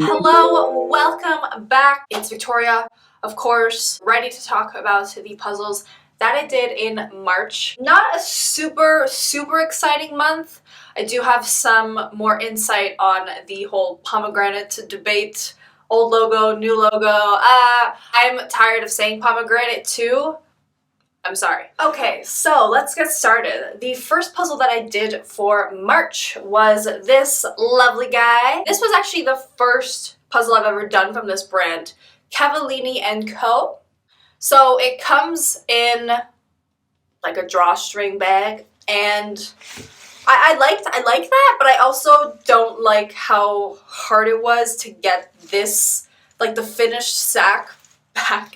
Hello, welcome back. It's Victoria, of course, ready to talk about the puzzles that I did in March. Not a super exciting month. I do have some more insight on the whole pomegranate debate. Old logo, new logo. I'm tired of saying pomegranate too. I'm sorry. Okay, so let's get started. The first puzzle that I did for March was this lovely guy. This was actually the first puzzle I've ever done from this brand, Cavelini and Co. So it comes in like a drawstring bag, and I like that, but I also don't like how hard it was to get this, like the finished sack, back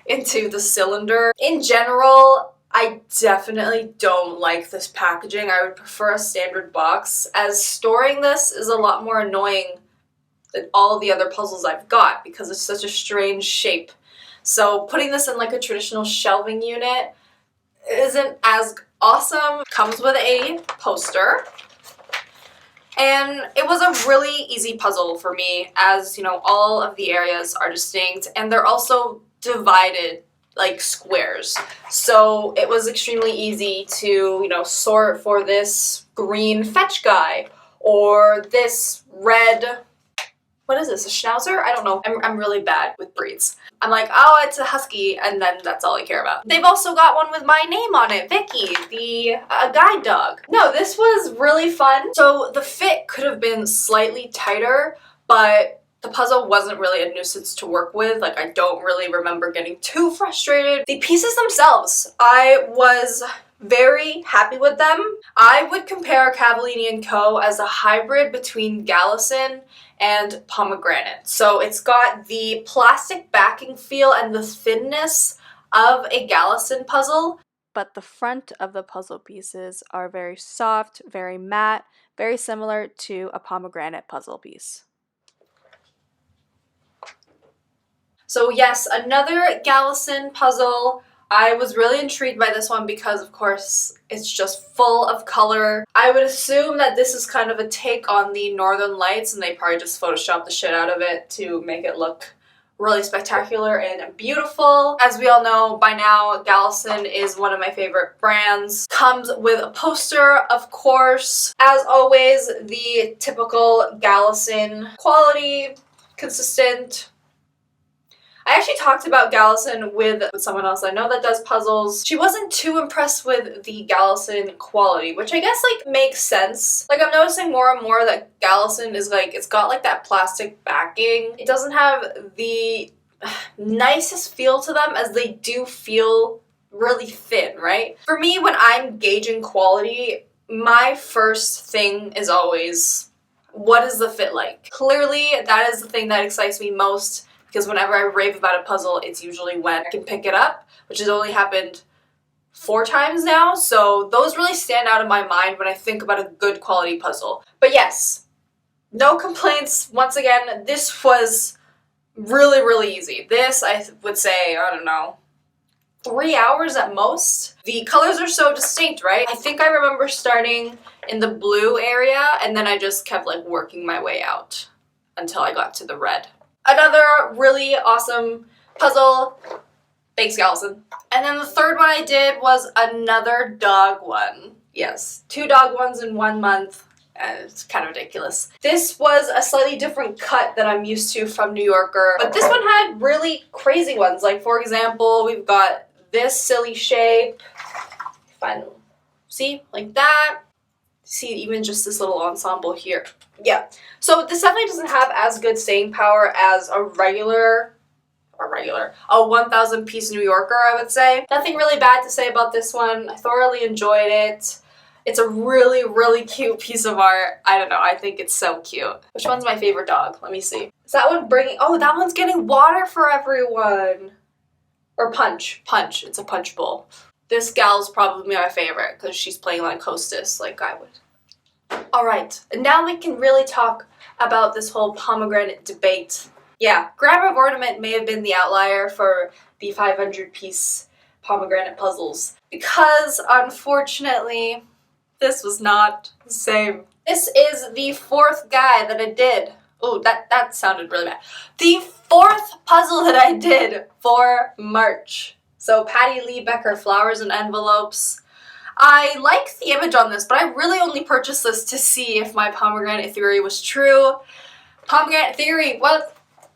into the cylinder. In general, I definitely don't like this packaging. I would prefer a standard box, as storing this is a lot more annoying than all the other puzzles I've got because it's such a strange shape. So putting this in like a traditional shelving unit isn't as awesome. Comes with a poster. And it was a really easy puzzle for me, as you know, all of the areas are distinct and they're also divided like squares. So it was extremely easy to, you know, sort for this green fetch guy or this red, what is this, a schnauzer? I don't know. I'm really bad with breeds. I'm like, oh, it's a husky, and then that's all I care about. They've also got one with my name on it, Vicky, the guide dog. No, this was really fun. So the fit could have been slightly tighter, but the puzzle wasn't really a nuisance to work with. Like, I don't really remember getting too frustrated. The pieces themselves, I was very happy with them. I would compare Cavelini and Co. as a hybrid between Gallison and Pomegranate. So it's got the plastic backing feel and the thinness of a Gallison puzzle, but the front of the puzzle pieces are very soft, very matte, very similar to a Pomegranate puzzle piece. So yes, another Gallison puzzle. I was really intrigued by this one because, of course, it's just full of color. I would assume that this is kind of a take on the Northern Lights, and they probably just photoshopped the shit out of it to make it look really spectacular and beautiful. As we all know by now, Gallison is one of my favorite brands. Comes with a poster, of course. As always, the typical Gallison quality, consistent. I actually talked about Gallison with someone else I know that does puzzles. She wasn't too impressed with the Gallison quality, which I guess like makes sense. Like, I'm noticing more and more that Gallison is like, it's got like that plastic backing. It doesn't have the nicest feel to them, as they do feel really thin, right? For me, when I'm gauging quality, my first thing is always, what is the fit like? Clearly, that is the thing that excites me most, because whenever I rave about a puzzle, it's usually when I can pick it up, which has only happened 4 times now, so those really stand out in my mind when I think about a good quality puzzle. But yes, no complaints. Once again, this was really easy. This, I would say, I don't know, 3 hours at most. The colors are so distinct, right? I think I remember starting in the blue area, and then I just kept like working my way out until I got to the red. Another really awesome puzzle. Thanks, Gallison. And then the third one I did was another dog one. Yes, 2 dog ones in 1 month. And it's kind of ridiculous. This was a slightly different cut than I'm used to from New Yorker, but this one had really crazy ones. Like, for example, we've got this silly shape. See, like that. See, even just this little ensemble here. Yeah, so this definitely doesn't have as good staying power as a 1,000 piece New Yorker, I would say. Nothing really bad to say about this one. I thoroughly enjoyed it. It's a really cute piece of art. I don't know, I think it's so cute. Which one's my favorite dog? Let me see. Is that one bringing, oh, that one's getting water for everyone. Or punch. It's a punch bowl. This gal's probably my favorite because she's playing like hostess like I would. Alright, now we can really talk about this whole pomegranate debate. Yeah, grab of ornament may have been the outlier for the 500-piece pomegranate puzzles, because unfortunately, this was not the same. This is the 4th guy that I did. Oh, that sounded really bad. The fourth puzzle that I did for March. So Patty Lee Becker, Flowers and Envelopes. I like the image on this, but I really only purchased this to see if my pomegranate theory was true. Pomegranate theory was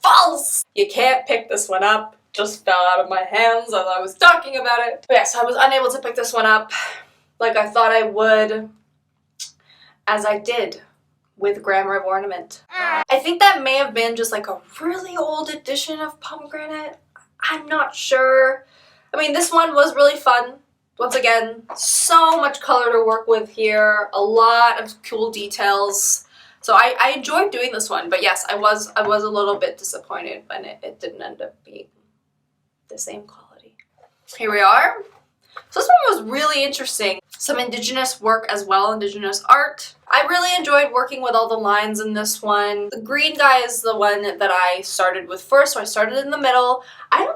false! You can't pick this one up. Just fell out of my hands as I was talking about it. But yeah, so I was unable to pick this one up like I thought I would, as I did with Grammar of Ornament. I think that may have been just like a really old edition of Pomegranate. I'm not sure. I mean, this one was really fun. Once again, so much color to work with here, a lot of cool details. So I enjoyed doing this one, but yes, I was a little bit disappointed when it didn't end up being the same quality. Here we are. So this one was really interesting. Some Indigenous work as well, Indigenous art. I really enjoyed working with all the lines in this one. The green guy is the one that I started with first, so I started in the middle. I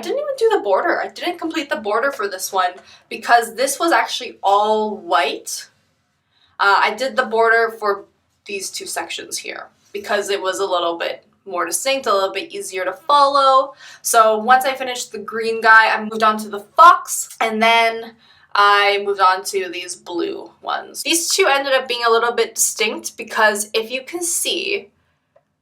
didn't even do the border. I didn't complete the border for this one because this was actually all white. I did the border for these two sections here because it was a little bit more distinct, a little bit easier to follow. So once I finished the green guy, I moved on to the fox, and then I moved on to these blue ones. These two ended up being a little bit distinct because if you can see,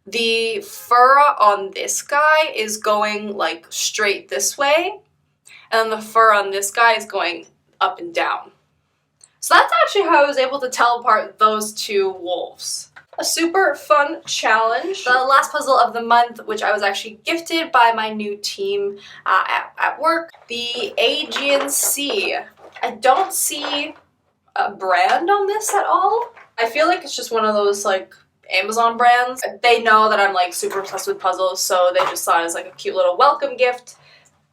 the fur on this guy is going like straight this way, and the fur on this guy is going up and down. So that's actually how I was able to tell apart those two wolves. A super fun challenge. The last puzzle of the month, which I was actually gifted by my new team at work, the Aegean Sea. I don't see a brand on this at all. I feel like it's just one of those like Amazon brands. They know that I'm like super obsessed with puzzles, so they just saw it as like a cute little welcome gift.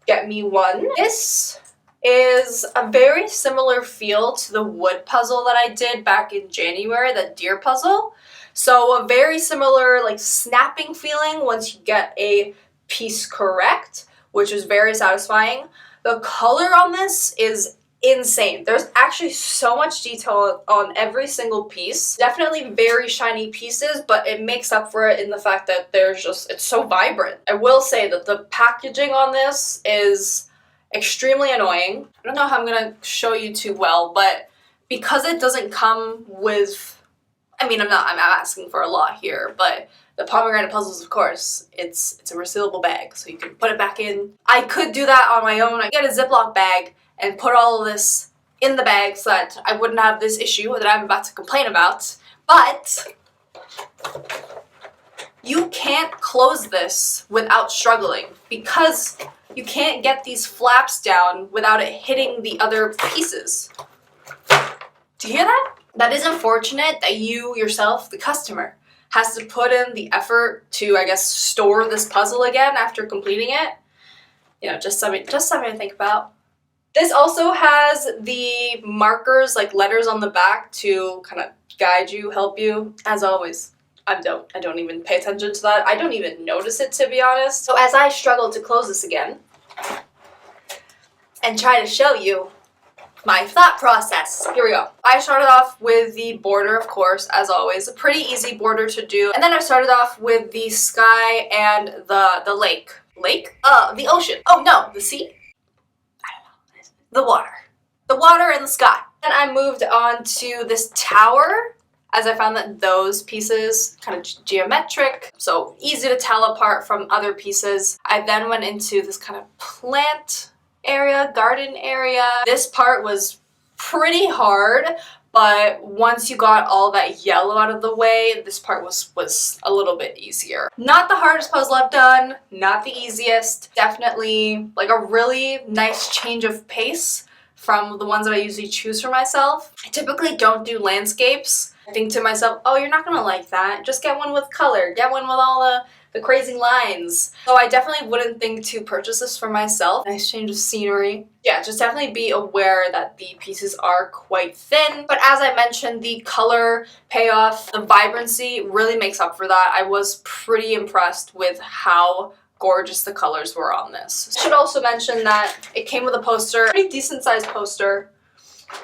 Get me one. This is a very similar feel to the wood puzzle that I did back in January, that deer puzzle. So a very similar like snapping feeling once you get a piece correct, which is very satisfying. The color on this is insane. There's actually so much detail on every single piece. Definitely very shiny pieces, but it makes up for it in the fact that it's so vibrant. I will say that the packaging on this is extremely annoying. I don't know how I'm gonna show you too well, but because it doesn't come with, I'm asking for a lot here, but the pomegranate puzzles, of course, it's a resealable bag, so you can put it back in. I could do that on my own. I get a Ziploc bag and put all of this in the bag so that I wouldn't have this issue that I'm about to complain about, but you can't close this without struggling because you can't get these flaps down without it hitting the other pieces. Do you hear that? That is unfortunate that you yourself, the customer, has to put in the effort to, I guess, store this puzzle again after completing it. You know, just something to think about. This also has the markers, like letters on the back to kind of guide you, help you. As always, I don't even pay attention to that. I don't even notice it, to be honest. So as I struggle to close this again and try to show you my thought process. Here we go. I started off with the border, of course, as always. A pretty easy border to do. And then I started off with the sky and the lake. Lake? The ocean. Oh no, the sea? I don't know. The water. The water and the sky. Then I moved on to this tower, as I found that those pieces kind of geometric, so easy to tell apart from other pieces. I then went into this kind of plant area, garden area. This part was pretty hard, but once you got all that yellow out of the way, this part was a little bit easier. Not the hardest puzzle I've done, not the easiest. Definitely like a really nice change of pace from the ones that I usually choose for myself. I typically don't do landscapes. I think to myself, oh, you're not gonna like that. Just get one with color. Get one with all the crazy lines. So I definitely wouldn't think to purchase this for myself. Nice change of scenery. Yeah, just definitely be aware that the pieces are quite thin. But as I mentioned, the color payoff, the vibrancy really makes up for that. I was pretty impressed with how gorgeous the colors were on this. I should also mention that it came with a poster, pretty decent sized poster.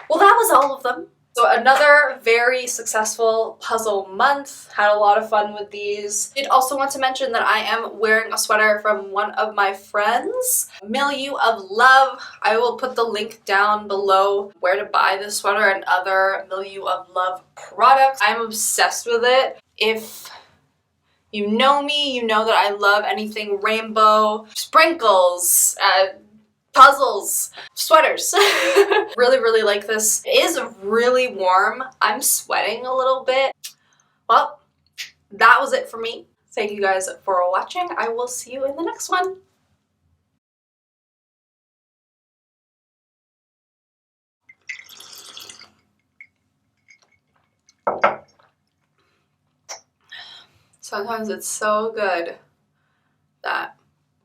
Well, that was all of them. So another very successful puzzle month. Had a lot of fun with these. Did also want to mention that I am wearing a sweater from one of my friends, Milieu of Love. I will put the link down below where to buy this sweater and other Milieu of Love products. I'm obsessed with it. If you know me, you know that I love anything rainbow, sprinkles, puzzles, sweaters. Really, really like this. It is really warm. I'm sweating a little bit. Well, that was it for me. Thank you guys for watching. I will see you in the next one. Sometimes it's so good that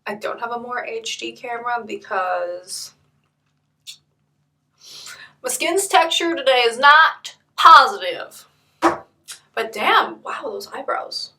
I don't have a more HD camera because my skin's texture today is not positive. But damn, wow, those eyebrows.